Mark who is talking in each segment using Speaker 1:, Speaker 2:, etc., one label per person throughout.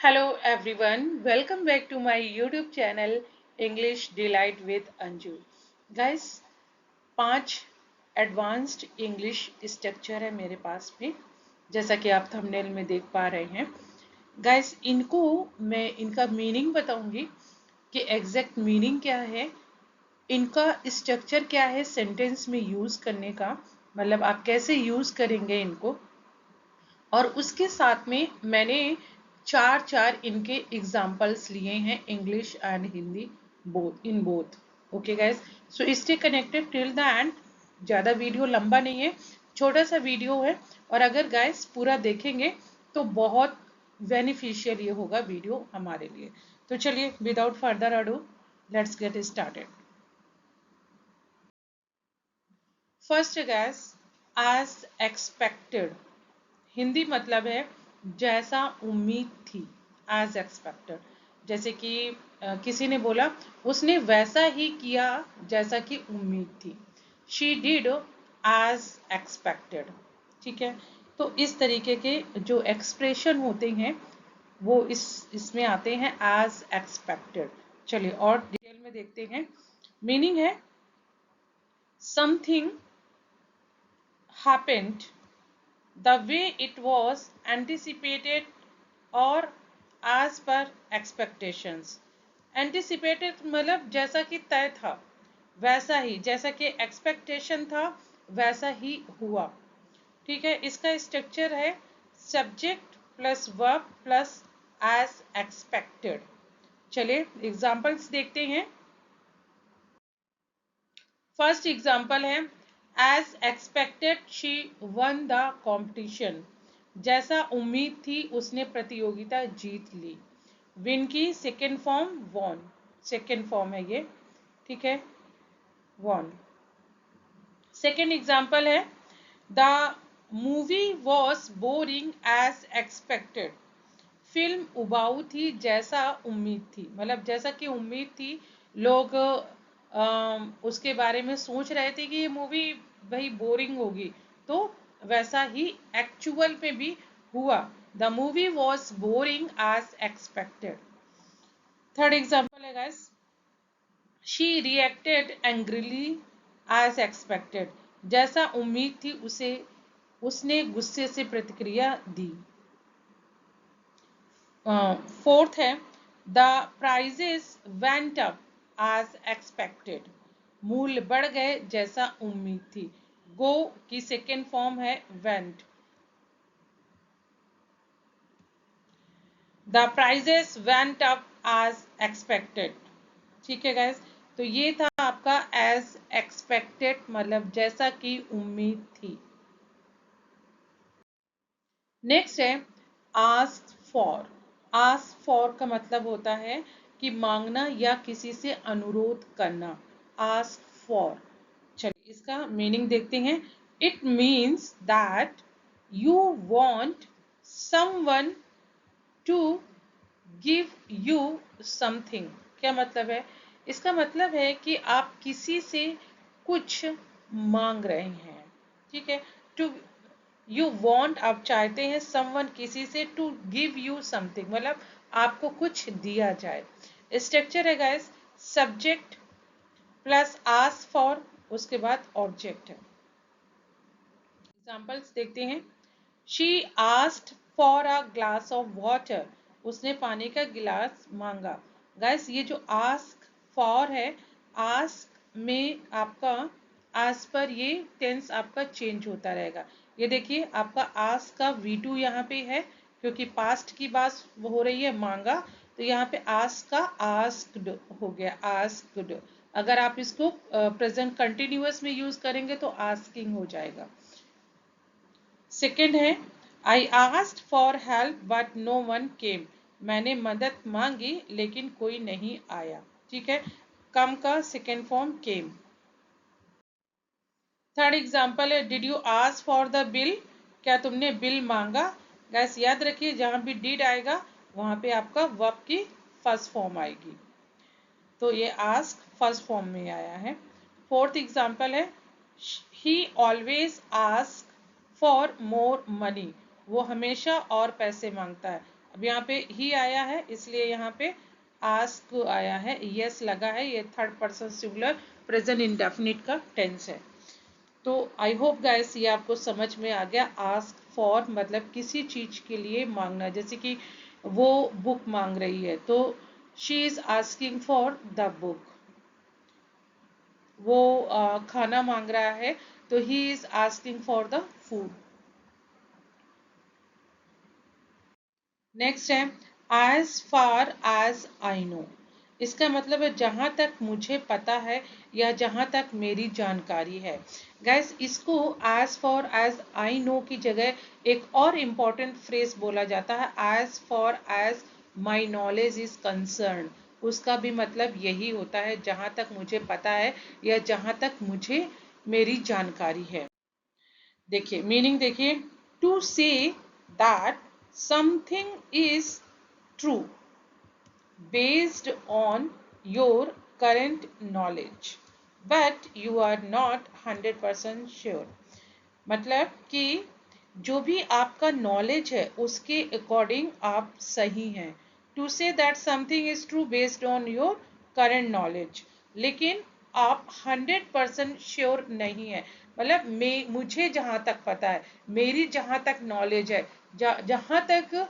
Speaker 1: Hello everyone, welcome back to my YouTube channel English Delight with Anju. Guys, 5 advanced English structure है मेरे पास में, जैसा कि आप थंबनेल में देख पा रहे हैं. गाइस, इनको मैं इनका मीनिंग बताऊंगी कि एग्जैक्ट मीनिंग क्या है, इनका स्ट्रक्चर क्या है सेंटेंस में यूज करने का, मतलब आप कैसे यूज करेंगे इनको. और उसके साथ में मैंने चार इनके एग्जाम्पल्स लिए हैं, English and Hindi both. Okay guys, so stay connected till the end. ज़्यादा वीडियो लंबा नहीं है, छोटा सा वीडियो है, और अगर गाइस पूरा देखेंगे तो बहुत बेनिफिशियल ये होगा वीडियो हमारे लिए. तो चलिए without further ado let's get started. First guys, as expected. Hindi मतलब है जैसा उम्मीद थी. एज एक्सपेक्टेड, जैसे कि किसी ने बोला उसने वैसा ही किया जैसा कि उम्मीद थी. She did as expected. ठीक है, तो इस तरीके के जो एक्सप्रेशन होते हैं वो इसमें आते हैं एज एक्सपेक्टेड. चलिए और डिटेल में देखते हैं. मीनिंग है something happened the way it was anticipated or as per expectations. anticipated मतलब जैसा कि तय था वैसा ही, जैसा कि एक्सपेक्टेशन था वैसा ही हुआ. ठीक है, इसका स्ट्रक्चर है subject plus verb plus as expected. चलिए एग्जांपल्स देखते हैं. फर्स्ट एग्जाम्पल है as expected she won the competition. जैसा उम्मीद थी उसने प्रतियोगिता जीत ली. विन की second form won, second form है ये. ठीक है, वॉन. सेकेंड एग्जाम्पल है the movie was boring as expected. Film उबाऊ थी जैसा उम्मीद थी, मतलब जैसा कि उम्मीद थी लोग उसके बारे में सोच रहे थे कि ये मूवी भाई बोरिंग होगी, तो वैसा ही एक्चुअल में भी हुआ. The movie was boring as expected. Third example है guys, she reacted angrily as expected. जैसा उम्मीद थी उसने गुस्से से प्रतिक्रिया दी. फोर्थ है the prices went up as expected. मूल्य बढ़ गए जैसा उम्मीद थी. गो की सेकेंड फॉर्म है went. The prices went up as expected. ठीक है गाइस, तो ये था आपका एज एक्सपेक्टेड, मतलब जैसा कि उम्मीद थी. नेक्स्ट है आस्क फॉर. आस्क फॉर का मतलब होता है कि मांगना या किसी से अनुरोध करना. Ask for. चलिए इसका मीनिंग देखते हैं. It means that you want someone to give you something. क्या मतलब है? इसका मतलब है कि आप किसी से कुछ मांग रहे हैं. ठीक है, टू यू वॉन्ट, आप चाहते हैं समवन किसी से, टू गिव यू समथिंग मतलब आपको कुछ दिया जाए. स्ट्रक्चर है guys subject plus ask for, उसके बाद ऑब्जेक्ट है. एग्जाम्पल्स देखते हैं. She asked for a glass of water. उसने पानी का गिलास मांगा. गाइस ये जो आस्क फॉर है, आस्क में आपका आज पर ये टेंस आपका चेंज होता रहेगा. ये देखिए आपका आस्क का V2 यहाँ पे है क्योंकि पास्ट की बात हो रही है, मांगा, तो यहाँ पे आस्क का आस्क्ड हो गया, आस्क्ड. अगर आप इसको प्रेजेंट कंटिन्यूअस में यूज करेंगे तो आस्किंग हो जाएगा. सेकेंड है I asked for help but no one came. मैंने मदद मांगी लेकिन कोई नहीं आया. ठीक है, कम का सेकेंड फॉर्म केम. थर्ड एग्जाम्पल है did you ask for the bill. क्या तुमने बिल मांगा. गैस याद रखिए जहां भी डिड आएगा वहां पे आपका वर्ब की फर्स्ट फॉर्म आएगी, तो ये आस्क फर्स्ट फॉर्म में आया है. फोर्थ एग्जाम्पल है ही always ask for more money. वो हमेशा और पैसे मांगता है. अब यहाँ पे ही आया है इसलिए यहाँ पे आस्क आया है, यस लगा है, ये third person singular present indefinite का टेंस है। तो आई होप गाइस ये आपको समझ में आ गया। आस्क फॉर मतलब किसी चीज के लिए मांगना, जैसे कि वो बुक मांग रही है तो she is asking for the book. वो खाना मांग रहा है तो he is asking for the food. Next है as far as I know. इसका मतलब है जहां तक मुझे पता है या जहां तक मेरी जानकारी है। गैस इसको as for as I know की जगह एक और इम्पॉर्टेंट फ्रेज बोला जाता है, as for as my knowledge is concern. उसका भी मतलब यही होता है, जहां तक मुझे पता है या जहां तक मुझे मेरी जानकारी है। देखिए मीनिंग देखिए, to say that something is true based on your current knowledge but you are not 100% sure। मतलब कि जो भी आपका नॉलेज है उसके अकॉर्डिंग आप सही हैं। To say that something is true based on your current knowledge, लेकिन आप 100% श्योर नहीं है। मतलब मुझे जहां तक पता है, मेरी जहां तक नॉलेज है, जहां तक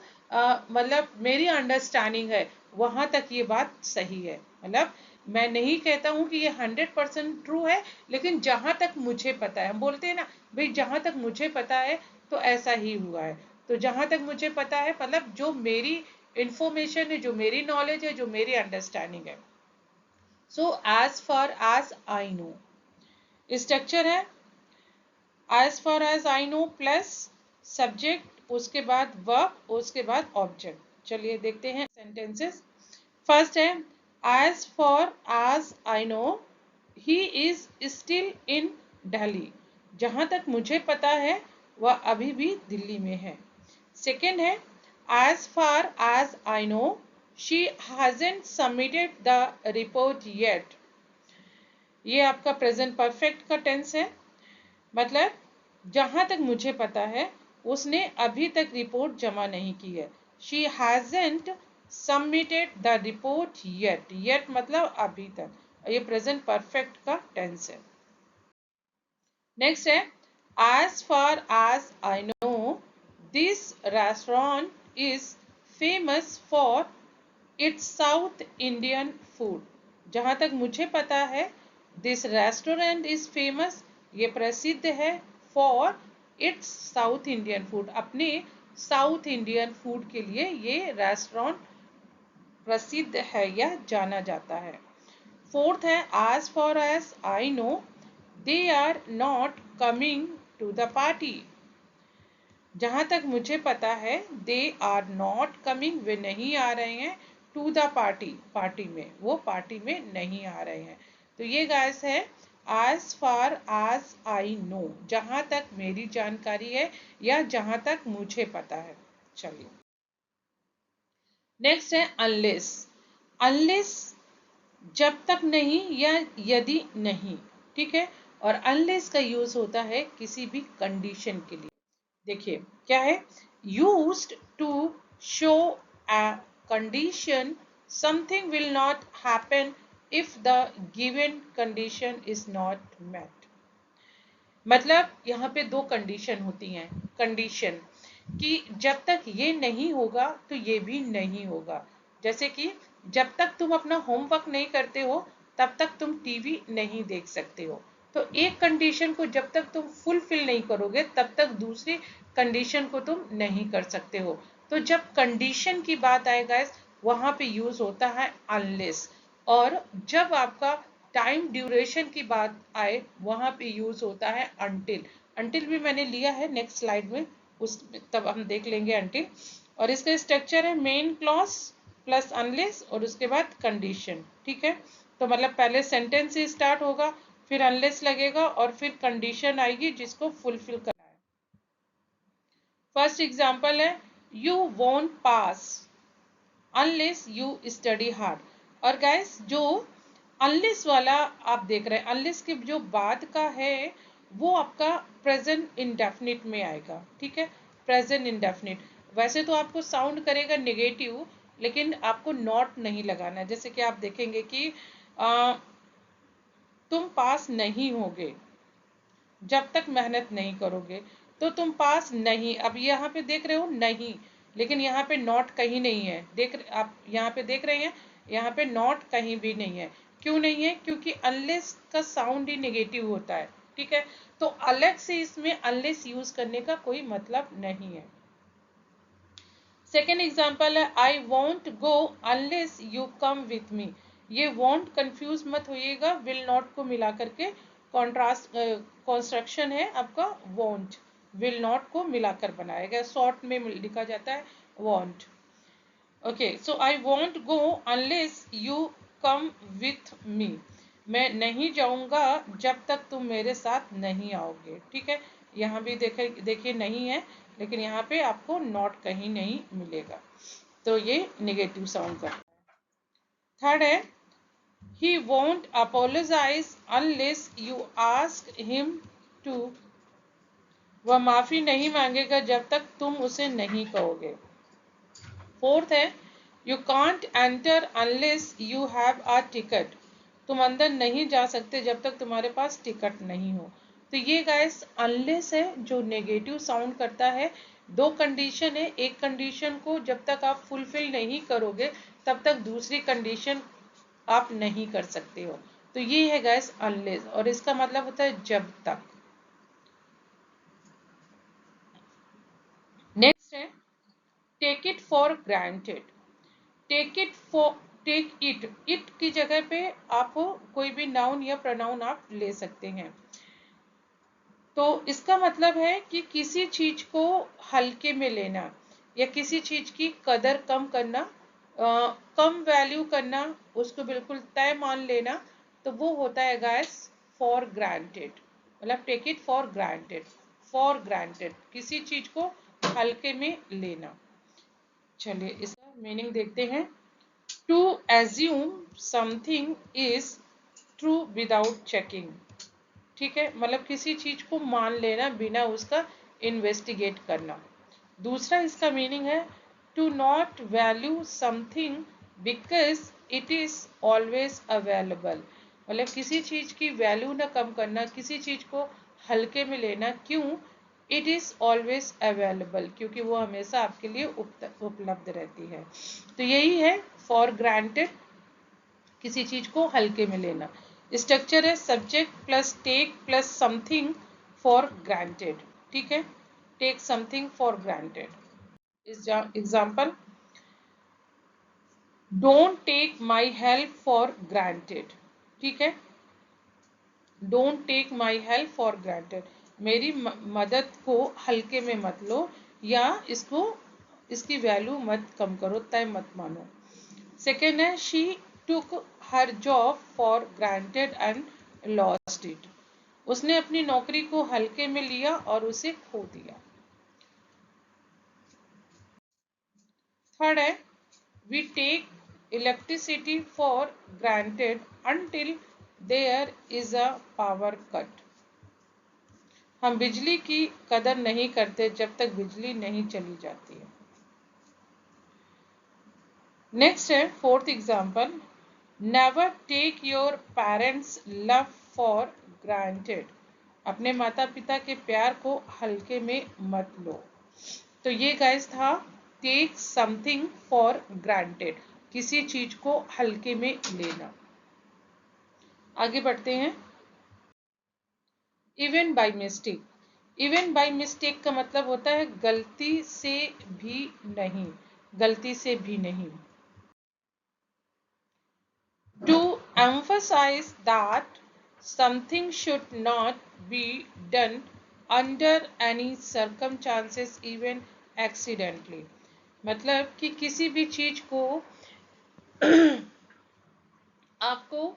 Speaker 1: मतलब मेरी अंडरस्टैंडिंग है, वहां तक ये बात सही है। मतलब मैं नहीं कहता हूं कि ये 100% ट्रू है, लेकिन जहां तक मुझे पता है, हम बोलते हैं ना भाई जहां तक मुझे पता है तो ऐसा ही हुआ है। तो जहां तक मुझे पता है मतलब जो मेरी इंफॉर्मेशन है, जो मेरी नॉलेज है, जो मेरी अंडरस्टैंडिंग है। So as far as I know structure है as far as I know plus subject, उसके बाद वर्ब, उसके बाद ऑब्जेक्ट। चलिए देखते हैं सेंटेंसेस। फर्स्ट है as for as I know he is still in Delhi. जहां तक मुझे पता है वह अभी भी दिल्ली में है। सेकेंड है as far as I know she hasn't submitted the report yet. ये आपका प्रेजेंट परफेक्ट का टेंस है। मतलब जहां तक मुझे पता है उसने अभी तक रिपोर्ट जमा नहीं की है। She hasn't submitted the report yet. Yet मतलब अभी तक। ये प्रेजेंट परफेक्ट का टेंस है। नेक्स्ट है as far as I know this restaurant is famous for its south Indian food. जहां तक मुझे पता है दिस रेस्टोरेंट इज फेमस, ये प्रसिद्ध है, for its south Indian food, अपने साउथ इंडियन फूड के लिए ये रेस्टोरेंट प्रसिद्ध है या जाना जाता है। फोर्थ है as for as I know they are not coming to the party. जहां तक मुझे पता है दे आर नॉट कमिंग, वे नहीं आ रहे हैं, टू द पार्टी, पार्टी में, वो पार्टी में नहीं आ रहे हैं। तो ये गाइस है as far as I know, जहां तक मेरी जानकारी है या जहां तक मुझे पता है। चलिए नेक्स्ट है अनलेस। अनलेस जब तक नहीं या यदि नहीं, ठीक है। और अनलेस का यूज होता है किसी भी कंडीशन के लिए। देखिए क्या है, used to show a condition something will not happen if the given condition is not met. मतलब यहाँ पे दो कंडीशन होती हैं। कंडीशन कि जब तक ये नहीं होगा तो ये भी नहीं होगा। जैसे कि जब तक तुम अपना होमवर्क नहीं करते हो तब तक तुम टीवी नहीं देख सकते हो। तो एक कंडीशन को जब तक तुम फुलफिल नहीं करोगे तब तक दूसरी कंडीशन को तुम नहीं कर सकते हो। तो जब कंडीशन की बात आएगा वहां पे यूज होता है अनलेस। और जब आपका टाइम ड्यूरेशन की बात आए वहां पे यूज होता है अनटिल। अनटिल भी मैंने लिया है नेक्स्ट स्लाइड में, उस तब हम देख लेंगे अनटिल। और इसका स्ट्रक्चर है मेन क्लॉज प्लस अनलेस और उसके बाद कंडीशन, ठीक है। तो मतलब पहले सेंटेंस से स्टार्ट होगा, फिर अनलेस लगेगा और फिर कंडीशन आएगी जिसको फुलफिल करना है। फर्स्ट एग्जांपल है you won't pass unless you study hard. और गाइस जो अनलेस वाला आप देख रहे हैं, अनलेस के जो बाद का है वो आपका प्रेजेंट इंडेफिनिट में आएगा, ठीक है, प्रेजेंट इंडेफिनिट। वैसे तो आपको साउंड करेगा नेगेटिव, लेकिन आपको नॉट नहीं लगाना है। जैसे कि आप देखेंगे कि तुम पास नहीं होगे जब तक मेहनत नहीं करोगे, तो तुम पास नहीं, अब यहाँ पे देख रहे हो नहीं, लेकिन यहाँ पे नॉट कहीं नहीं है। आप यहाँ पे देख रहे हैं, यहाँ पे नॉट कहीं भी नहीं है। क्यों नहीं है? क्योंकि अनलेस का साउंड ही नेगेटिव होता है, ठीक है। तो अलग से इसमें अनलेस यूज करने का कोई मतलब नहीं है। सेकेंड एग्जाम्पल है, I want go unless you come with me. ये वॉन्ट कंफ्यूज मत होइएगा, विल नॉट को मिला करके कॉन्ट्रास्ट कंस्ट्रक्शन है आपका वॉन्ट, विल नॉट को मिलाकर बनाया गया, शॉर्ट में लिखा जाता है want. Okay, so I want go unless you come with me. मैं नहीं जाऊंगा जब तक तुम मेरे साथ नहीं आओगे, ठीक है। यहाँ भी देखिए नहीं है, लेकिन यहाँ पे आपको नॉट कहीं नहीं मिलेगा, तो ये नेगेटिव साउंड करता है। थर्ड है, he won't apologise unless you ask him to. वह माफी नहीं मांगेगा जब तक तुम उसे नहीं कहोगे। फोर्थ है, you can't enter unless you have a ticket. तुम अंदर नहीं जा सकते जब तक तुम्हारे पास टिकट नहीं हो। तो ये गाइस अनलेस है जो नेगेटिव साउंड करता है। दो कंडीशन है, एक कंडीशन को जब तक आप फुलफिल नहीं करोगे तब तक दूसरी कंडीशन आप नहीं कर सकते हो। तो ये है गाइस अनलेस, और इसका मतलब होता है जब तक। नेक्स्ट है, take it for granted. Take it की जगह पे आप कोई भी नाउन या प्रोनाउन आप ले सकते हैं। तो इसका मतलब है कि किसी चीज को हल्के में लेना या किसी चीज की कदर कम करना, कम वैल्यू करना, उसको बिल्कुल तय मान लेना, तो वो होता है गाइस फॉर ग्रांटेड। मतलब take it for granted, for granted किसी चीज को हल्के में लेना। चलिए इसका मीनिंग देखते हैं। To assume something is true without checking, ठीक है, मतलब किसी चीज को मान लेना बिना उसका इन्वेस्टिगेट करना। दूसरा इसका मीनिंग है, to not value something because it is always available. मतलब किसी चीज की वैल्यू ना कम करना, किसी चीज को हल्के में लेना, क्यों? इट इज ऑलवेज अवेलेबल, क्योंकि वो हमेशा आपके लिए उपलब्ध रहती है। तो यही है फॉर ग्रांटेड, किसी चीज को हल्के में लेना। स्ट्रक्चर है subject plus take plus something for granted, ठीक है, take something for granted. Example, don't take my help for granted, ठीक है, don't take my help for granted, मेरी मदद को हल्के में मत लो या इसकी वैल्यू मत कम करो, तय मत मानो। सेकेंड है, she took her job for granted and lost it. उसने अपनी नौकरी को हल्के में लिया और उसे खो दिया। थर्ड है, we take electricity for granted until there is a power cut. हम बिजली की कदर नहीं करते जब तक बिजली नहीं चली जाती है। नेक्स्ट है fourth example, never take your parents love for granted. अपने माता पिता के प्यार को हल्के में मत लो। तो ये गाइस था टेक समथिंग फॉर ग्रांटेड, किसी चीज को हल्के में लेना। आगे बढ़ते हैं। Even by mistake. Even by mistake का मतलब होता है गलती से भी नहीं, गलती से भी नहीं। To emphasize that something should not be done under any circumstances even accidentally। मतलब कि किसी भी चीज को आपको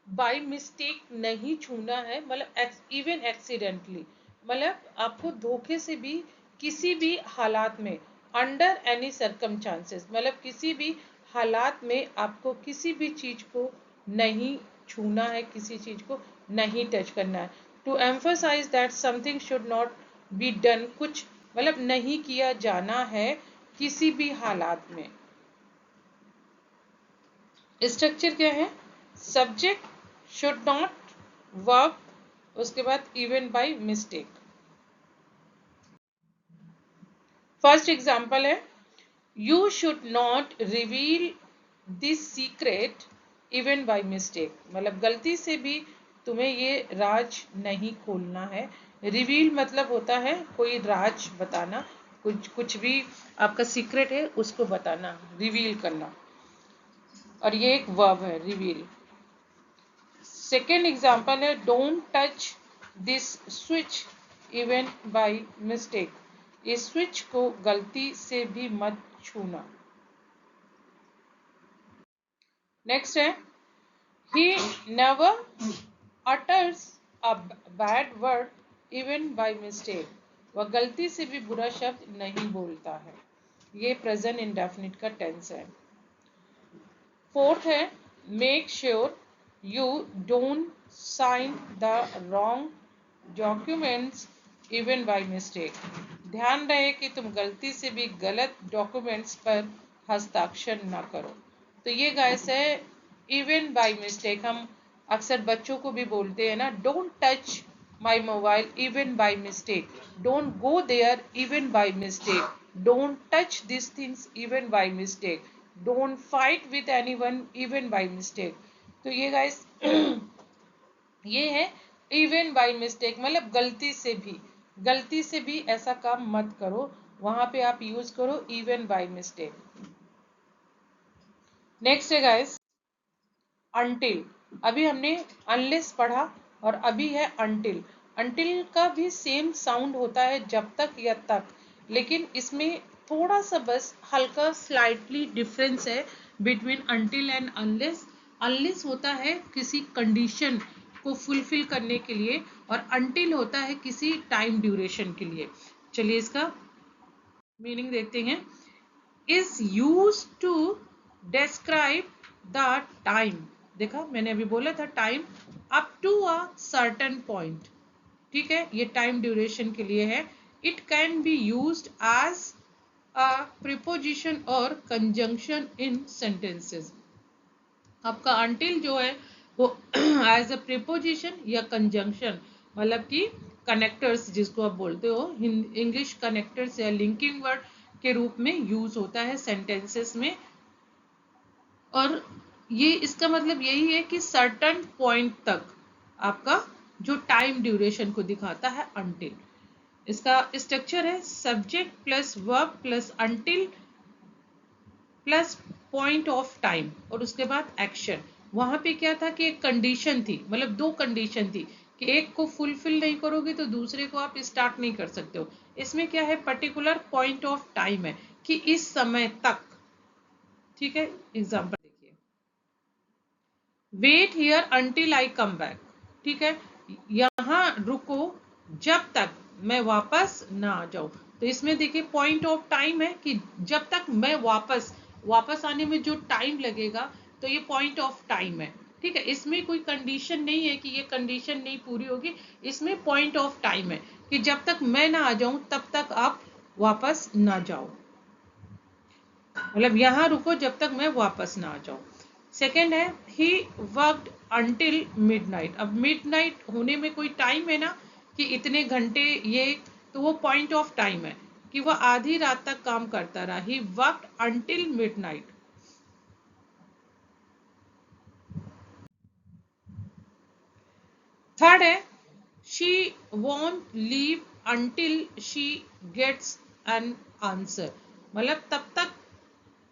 Speaker 1: बाय मिस्टेक नहीं छूना है, मतलब इवन एक्सीडेंटली, मतलब आपको धोखे से भी किसी भी हालात में, अंडर एनी सर्कमचांसेस, मतलब किसी भी हालात में आपको किसी भी चीज को नहीं छूना है, किसी चीज को नहीं टच करना है। To emphasise that something should not be done, कुछ मतलब नहीं किया जाना है किसी भी हालात में। स्ट्रक्चर क्या है? सब्जेक्ट शुड नॉट वर्क, उसके बाद even by mistake. First example है you should not reveal this secret even by mistake, मतलब गलती से भी तुम्हें ये राज नहीं खोलना है। रिवील मतलब होता है कोई राज बताना, कुछ भी आपका सीक्रेट है उसको बताना, रिवील करना, और ये एक वर्ब है रिवील। सेकेंड एग्जाम्पल है don't touch this switch even by mistake, इस स्विच को गलती से भी मत छूना। नेक्स्ट है he never utters a bad word even by mistake, वह गलती से भी बुरा शब्द नहीं बोलता है। ये प्रेजेंट इंडेफिनिट का टेंस है। फोर्थ है make sure you don't sign the wrong documents even by mistake, ध्यान रहे कि तुम गलती से भी गलत डॉक्यूमेंट्स पर हस्ताक्षर न करो। तो ये गाइस है इवन बाय मिस्टेक। हम अक्सर बच्चों को भी बोलते हैं ना, don't touch my mobile even by mistake, don't go there even by mistake, don't touch this things even by mistake, don't fight with anyone even by mistake. तो ये गाइस ये है इवन बाय मिस्टेक, मतलब गलती से भी ऐसा काम मत करो, वहां पे आप यूज करो इवन बाय मिस्टेक। नेक्स्ट है गाइस अनटिल। अभी हमने अनलेस पढ़ा और अभी है अनटिल। अनटिल का भी सेम साउंड होता है जब तक या तक, लेकिन इसमें थोड़ा सा बस हल्का स्लाइटली डिफरेंस है between until and unless. Unless होता है किसी कंडीशन को फुलफिल करने के लिए और अनटिल होता है किसी टाइम ड्यूरेशन के लिए। चलिए इसका मीनिंग देखते हैं। Is use to describe the time, देखा मैंने अभी बोला था time up to a certain point, ठीक है, ये टाइम ड्यूरेशन के लिए है। It can be used as a preposition और कंजंक्शन इन सेंटेंसेस। आपका अनटिल जो है वो एज अ प्रीपोजिशन या कंजंक्शन, मतलब कि कनेक्टर्स जिसको आप बोलते हो, इंग्लिश कनेक्टर्स या लिंकिंग वर्ड के रूप में यूज होता है सेंटेंसेस में। और ये इसका मतलब यही है कि सर्टेन पॉइंट तक आपका जो टाइम ड्यूरेशन को दिखाता है अनटिल। इसका स्ट्रक्चर है subject plus verb plus until plus point of time और उसके बाद एक्शन। वहां पे क्या था कि एक कंडीशन थी, मतलब दो कंडीशन थी कि एक को फुलफिल नहीं करोगे तो दूसरे को आप स्टार्ट नहीं कर सकते हो। इसमें क्या है पर्टिकुलर पॉइंट ऑफ टाइम है कि इस समय तक, ठीक है। एग्जांपल देखिए wait here until I come back, ठीक है, यहां रुको जब तक मैं वापस ना आ जाऊं। तो इसमें देखिए पॉइंट ऑफ टाइम है कि जब तक मैं वापस आने में जो टाइम लगेगा, तो ये पॉइंट ऑफ टाइम है, ठीक है। इसमें कोई कंडीशन नहीं है कि ये कंडीशन नहीं पूरी होगी, इसमें पॉइंट ऑफ टाइम है कि जब तक मैं ना आ जाऊं तब तक आप वापस ना जाओ, मतलब यहां रुको जब तक मैं वापस ना आ जाऊं। सेकेंड है ही वर्कड अंटिल मिडनाइट। अब मिडनाइट होने में कोई टाइम है ना कि इतने घंटे, ये तो वो पॉइंट ऑफ टाइम है कि वह आधी रात तक काम करता रहा। He worked until midnight. Third है she won't leave until she gets an answer, मतलब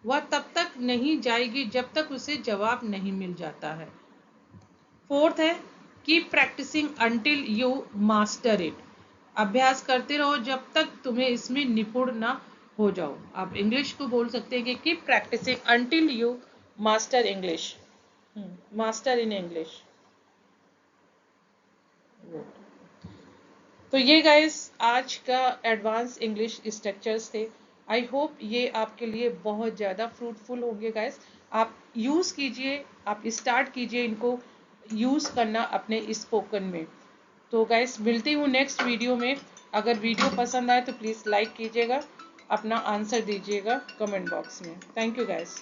Speaker 1: वह तब तक नहीं जाएगी जब तक उसे जवाब नहीं मिल जाता है। फोर्थ है keep practising until you master it, अभ्यास करते रहो जब तक तुम्हें इसमें निपुण ना हो जाओ। आप इंग्लिश को बोल सकते हैं कि keep practising until you master English, master in English. तो ये गाइस आज का एडवांस इंग्लिश स्ट्रक्चर्स थे। आई होप ये आपके लिए बहुत ज़्यादा फ्रूटफुल होंगे गाइस। आप यूज़ कीजिए, आप स्टार्ट कीजिए इनको यूज़ करना अपने स्पोकन में। तो गाइस मिलती हूँ नेक्स्ट वीडियो में। अगर वीडियो पसंद आए तो प्लीज़ लाइक कीजिएगा अपना आंसर दीजिएगा कमेंट बॉक्स में। Thank you guys.